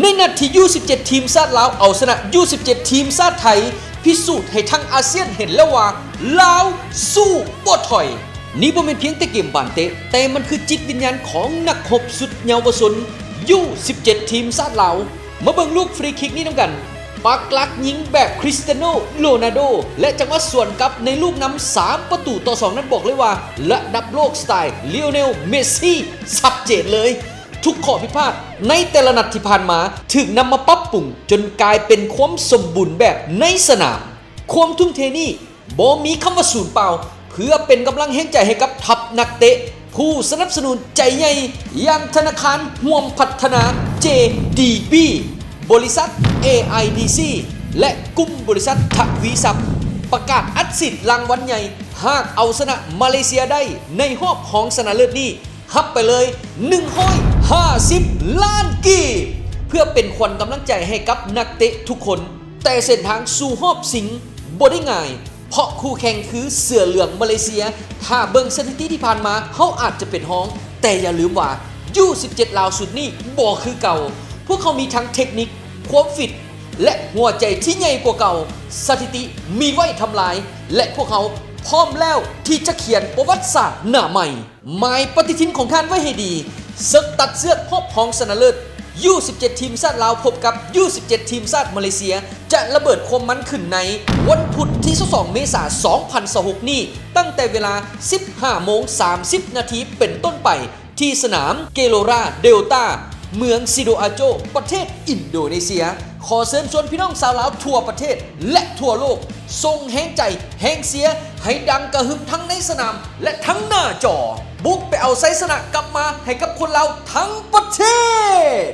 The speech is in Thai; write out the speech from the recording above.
ในนัดที่U17ทีมชาติลาวเอาชนะU17ทีมชาติไทยพิสูจน์ให้ทั้งอาเซียนเห็นแล้วว่าลาวสู้บ่ถอยนี่บ่เป็นเพียงแต่เกมบานเตะแต่มันคือจิตวิญญาณของนักรบสุดเยาวชนU17ทีมชาติลาวมาเบิ่งลูกฟรีคิกนี้นำกันปักหลักยิงแบบคริสเตียโนโรนัลโดและจังหวะสวนกลับในลูกนำ3-2นั้นบอกเลยว่าระดับโลกสไตล์ลิโอเนลเมสซี่ชัดเจนเลยทุกข้อผิดพลาดในแต่ละนัดที่ผ่านมาถึงนำมาปรับปรุงจนกลายเป็นความสมบูรณ์แบบในสนามความทุ่มเทนี้บ่มีคำว่าสูญเปล่าเพื่อเป็นกำลังแห่งใจให้กับทัพนักเตะผู้สนับสนุนใจใหญ่อย่างธนาคารห่วมพัฒนา JDB บริษัท AIDC และกลุ่มบริษัททวีทรัพย์ประกาศอัดสิทธิ์รางวัลใหญ่หากเอาชนะมาเลเซียได้ในรอบของชนะเลิศนี้ฮับไปเลย150 ล้านกีบเพื่อเป็นขวัญกำลังใจให้กับนักเตะทุกคนแต่เส้นทางสู่รอบสิงบ่ได้ง่ายเพราะคู่แข่งคือเสือเหลืองมาเลเซียถ้าเบิ่งสถิติที่ผ่านมาเขาอาจจะเป็นฮ้องแต่อย่าลืมว่าU17ลาวสุดนี้บ่คือเก่าพวกเขามีทั้งเทคนิคความฟิตและหัวใจที่ใหญ่กว่าเก่าสถิติมีไว้ทำลายและพวกเขาพร้อมแล้วที่จะเขียนประวัติศาสตร์หน้าใหม่หมายปฏิทินของท่านไว้ให้ดีศึกตัดเสื้อพบของชนะเลิศU17ทีมชาติลาวพบกับU17ทีมชาติมาเลเซียจะระเบิดความมันขึ้นในวันพุธที่22เมษายน2026นี้ตั้งแต่เวลา 15:30 นาทีเป็นต้นไปที่สนามเกโลราเดลต้าเมืองซิโดอาโจประเทศอินโดนีเซียขอเชิญชวนพี่น้องชาวลาวทั่วประเทศและทั่วโลกส่งแห่งใจแห่งเสียให้ดังกระหึ่มทั้งในสนามและทั้งหน้าจอบุกไปเอาไซสนะกลับมาให้กับคนลาวทั้งประเทศ